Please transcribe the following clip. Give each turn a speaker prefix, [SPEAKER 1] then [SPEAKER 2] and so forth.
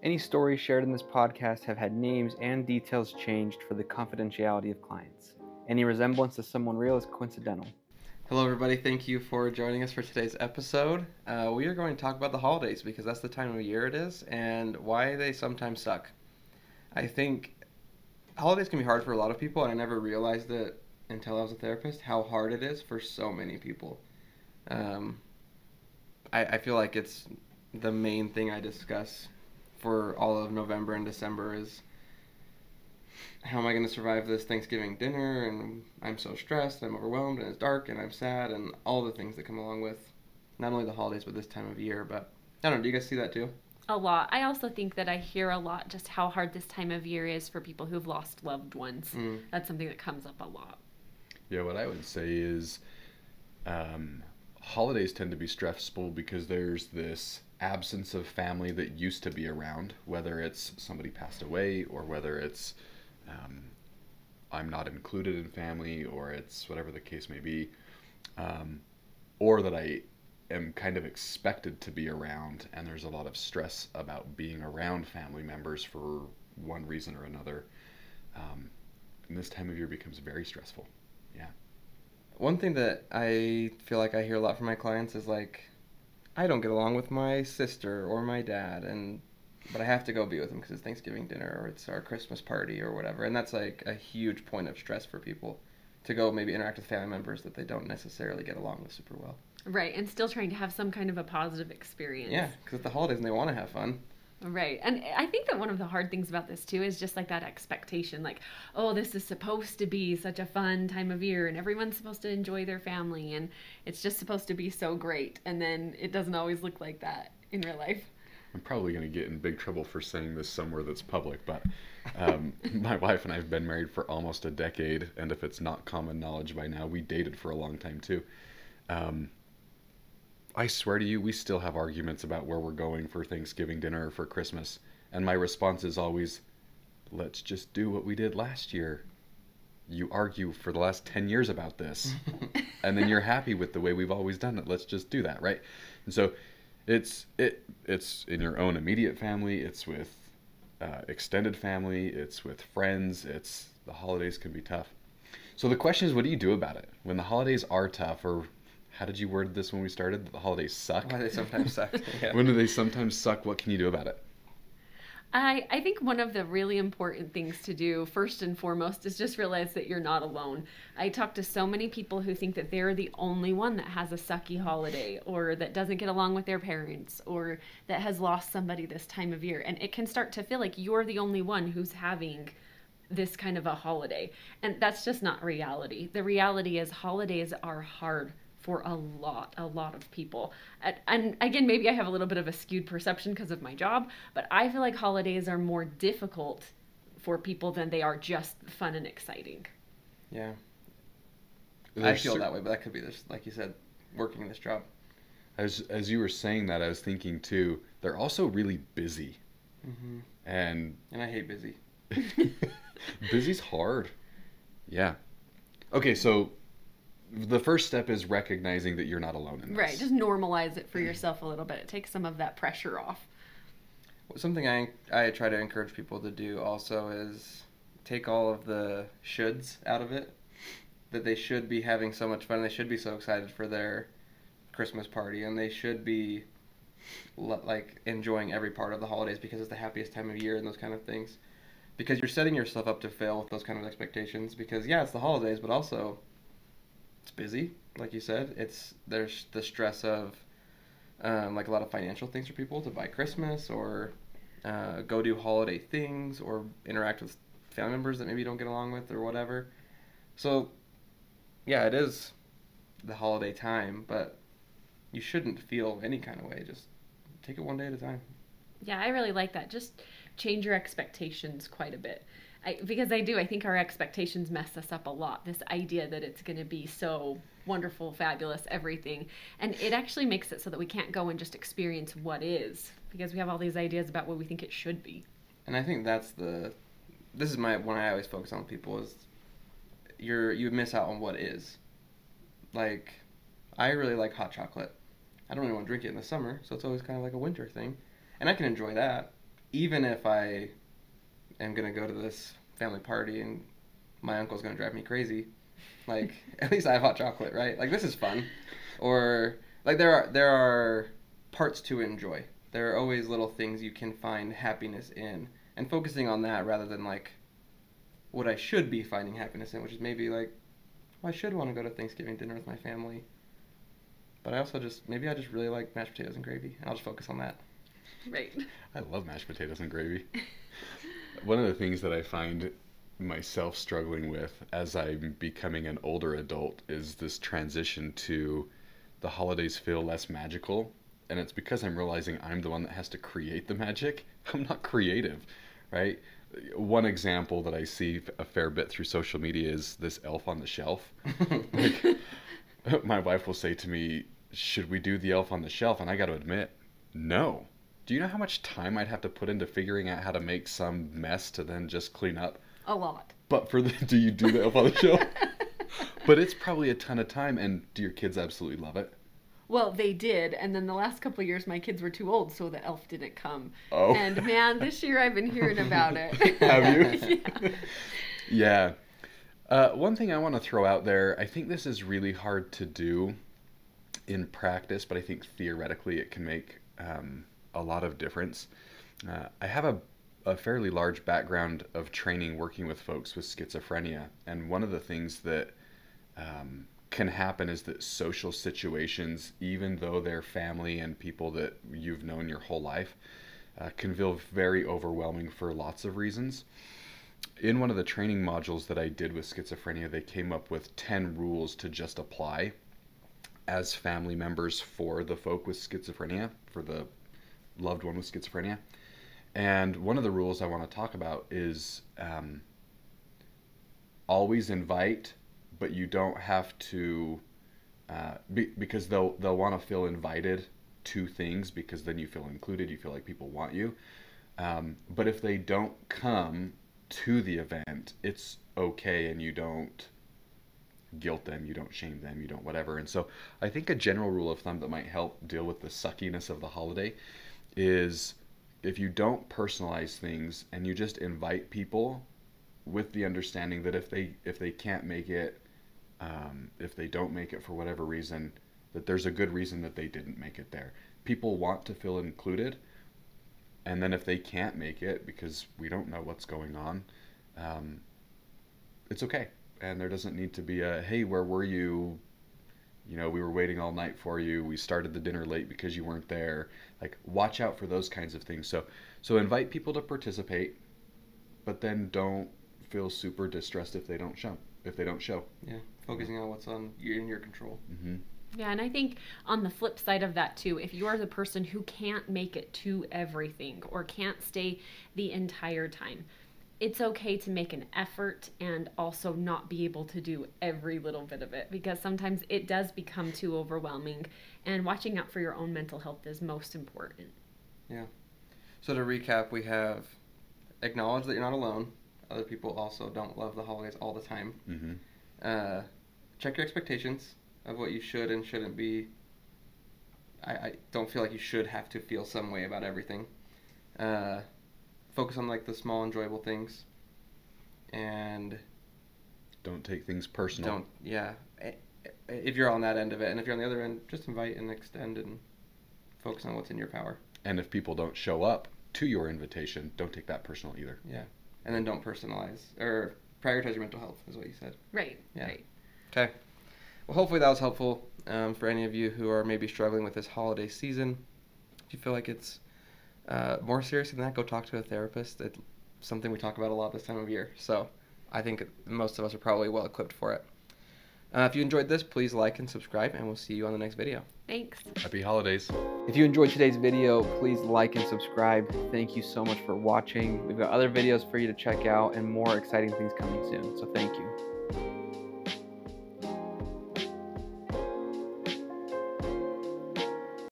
[SPEAKER 1] Any stories shared in this podcast have had names and details changed for the confidentiality of clients. Any resemblance to someone real is coincidental. Hello, everybody. Thank you for joining us for today's episode. We are going to talk about the holidays because that's the time of year it is and why they sometimes suck. I think holidays can be hard for a lot of people, and I never realized it until I was a therapist how hard it is for so many people. I feel like it's the main thing I discuss for all of November and December is how am I going to survive this Thanksgiving dinner, and I'm so stressed, I'm overwhelmed, and it's dark, and I'm sad, and all the things that come along with not only the holidays but this time of year. But I don't know, do you guys see that too?
[SPEAKER 2] A lot. I also think that I hear a lot just how hard this time of year is for people who've lost loved ones. That's something that comes up a lot.
[SPEAKER 3] Yeah, what I would say is holidays tend to be stressful because there's this absence of family that used to be around, whether it's somebody passed away or whether it's I'm not included in family, or it's whatever the case may be, or that I am kind of expected to be around, and there's a lot of stress about being around family members for one reason or another. And this time of year becomes very stressful. Yeah.
[SPEAKER 1] One thing that I feel like I hear a lot from my clients is like, I don't get along with my sister or my dad, but I have to go be with them because it's Thanksgiving dinner or it's our Christmas party or whatever. And that's like a huge point of stress for people, to go maybe interact with family members that they don't necessarily get along with super well.
[SPEAKER 2] Right, and still trying to have some kind of a positive experience.
[SPEAKER 1] Yeah, because it's the holidays and they want to have fun.
[SPEAKER 2] Right, and I think that one of the hard things about this too is just like that expectation, like, oh, this is supposed to be such a fun time of year and everyone's supposed to enjoy their family and it's just supposed to be so great, and then it doesn't always look like that in real life.
[SPEAKER 3] I'm probably going to get in big trouble for saying this somewhere that's public, but my wife and I have been married for almost a decade, and if it's not common knowledge by now, we dated for a long time too. I swear to you, we still have arguments about where we're going for Thanksgiving dinner or for Christmas. And my response is always, let's just do what we did last year. You argue for the last 10 years about this, and then you're happy with the way we've always done it. Let's just do that, right? And so it's in your own immediate family, it's with extended family, it's with friends, the holidays can be tough. So the question is, what do you do about it? When the holidays are tough, or how did you word this when we started? That the holidays suck?
[SPEAKER 1] Why they sometimes suck. Yeah.
[SPEAKER 3] When do they sometimes suck? What can you do about it?
[SPEAKER 2] I think one of the really important things to do, first and foremost, is just realize that you're not alone. I talk to so many people who think that they're the only one that has a sucky holiday, or that doesn't get along with their parents, or that has lost somebody this time of year. And it can start to feel like you're the only one who's having this kind of a holiday. And that's just not reality. The reality is holidays are hard for a lot of people. And again, maybe I have a little bit of a skewed perception because of my job, but I feel like holidays are more difficult for people than they are just fun and exciting.
[SPEAKER 1] Yeah. I feel that way, but that could be this, like you said, working in this job.
[SPEAKER 3] As you were saying that, I was thinking too, they're also really busy.
[SPEAKER 1] Mm-hmm.
[SPEAKER 3] And
[SPEAKER 1] I hate busy.
[SPEAKER 3] Busy's hard. Yeah. Okay, so the first step is recognizing that you're not alone in this.
[SPEAKER 2] Right, just normalize it for yourself a little bit. It takes some of that pressure off.
[SPEAKER 1] Something I try to encourage people to do also is take all of the shoulds out of it. That they should be having so much fun, they should be so excited for their Christmas party, and they should be like enjoying every part of the holidays because it's the happiest time of year and those kind of things. Because you're setting yourself up to fail with those kind of expectations, because yeah, it's the holidays, but also it's busy, like you said. There's the stress of like a lot of financial things for people to buy Christmas or go do holiday things or interact with family members that maybe you don't get along with or whatever. So yeah, it is the holiday time, but you shouldn't feel any kind of way. Just take it one day at a time.
[SPEAKER 2] Yeah, I really like that. Just change your expectations quite a bit. Because I think our expectations mess us up a lot. This idea that it's going to be so wonderful, fabulous, everything. And it actually makes it so that we can't go and just experience what is, because we have all these ideas about what we think it should be.
[SPEAKER 1] And I think this is one I always focus on with people is you miss out on what is. Like, I really like hot chocolate. I don't really want to drink it in the summer, so it's always kind of like a winter thing. And I can enjoy that, even if I am going to go to this family party and my uncle's going to drive me crazy, like, at least I have hot chocolate, right? Like, this is fun. Or, like, there are parts to enjoy. There are always little things you can find happiness in. And focusing on that rather than, like, what I should be finding happiness in, which is maybe, like, well, I should want to go to Thanksgiving dinner with my family. But I also maybe I just really like mashed potatoes and gravy. And I'll just focus on that.
[SPEAKER 2] Right.
[SPEAKER 3] I love mashed potatoes and gravy. One of the things that I find myself struggling with as I'm becoming an older adult is this transition to the holidays feel less magical. And it's because I'm realizing I'm the one that has to create the magic. I'm not creative, right? One example that I see a fair bit through social media is this elf on the shelf. Like, my wife will say to me, should we do the elf on the shelf? And I got to admit, no. Do you know how much time I'd have to put into figuring out how to make some mess to then just clean up?
[SPEAKER 2] A lot.
[SPEAKER 3] But do you do the elf on the shelf? But it's probably a ton of time. And do your kids absolutely love it?
[SPEAKER 2] Well, they did, and then the last couple of years my kids were too old, so the elf didn't come.
[SPEAKER 3] Oh.
[SPEAKER 2] And man, this year I've been hearing about it.
[SPEAKER 3] Have you?
[SPEAKER 2] Yeah.
[SPEAKER 3] Yeah. One thing I want to throw out there, I think this is really hard to do in practice, but I think theoretically it can make a lot of difference. I have a fairly large background of training working with folks with schizophrenia, and one of the things that can happen is that social situations, even though they're family and people that you've known your whole life, can feel very overwhelming for lots of reasons. In one of the training modules that I did with schizophrenia, they came up with 10 rules to just apply as family members for the folk with schizophrenia, for the loved one with schizophrenia. And one of the rules I want to talk about is always invite, but you don't have to, because they'll want to feel invited to things, because then you feel included, you feel like people want you. But if they don't come to the event, it's okay, and you don't guilt them, you don't shame them, you don't whatever. And so I think a general rule of thumb that might help deal with the suckiness of the holiday is if you don't personalize things and you just invite people with the understanding that if they can't make it, if they don't make it for whatever reason, that there's a good reason that they didn't make it there. People want to feel included, and then if they can't make it because we don't know what's going on, it's okay. And there doesn't need to be a, hey, where were you? You know, we were waiting all night for you. We started the dinner late because you weren't there. Like, watch out for those kinds of things. So invite people to participate, but then don't feel super distressed if they don't show.
[SPEAKER 1] Yeah, focusing on what's in your control.
[SPEAKER 3] Mm-hmm.
[SPEAKER 2] Yeah, and I think on the flip side of that too, if you are the person who can't make it to everything or can't stay the entire time, it's okay to make an effort and also not be able to do every little bit of it, because sometimes it does become too overwhelming, and watching out for your own mental health is most important.
[SPEAKER 1] Yeah. So to recap, we have acknowledge that you're not alone. Other people also don't love the holidays all the time.
[SPEAKER 3] Mm-hmm.
[SPEAKER 1] Check your expectations of what you should and shouldn't be. I don't feel like you should have to feel some way about everything. Focus on like the small enjoyable things, and
[SPEAKER 3] don't take things personal.
[SPEAKER 1] If you're on that end of it, and if you're on the other end, just invite and extend and focus on what's in your power.
[SPEAKER 3] And if people don't show up to your invitation, don't take that personal either.
[SPEAKER 1] Yeah. And then don't personalize or prioritize your mental health is what you said.
[SPEAKER 2] Right.
[SPEAKER 1] Yeah.
[SPEAKER 2] Right.
[SPEAKER 1] Okay. Well, hopefully that was helpful for any of you who are maybe struggling with this holiday season. If you feel like it's more serious than that, go talk to a therapist. It's something we talk about a lot this time of year. So I think most of us are probably well equipped for it. If you enjoyed this, please like and subscribe, and we'll see you on the next video.
[SPEAKER 2] Thanks.
[SPEAKER 3] Happy holidays.
[SPEAKER 1] If you enjoyed today's video, please like and subscribe. Thank you so much for watching. We've got other videos for you to check out and more exciting things coming soon. So thank you.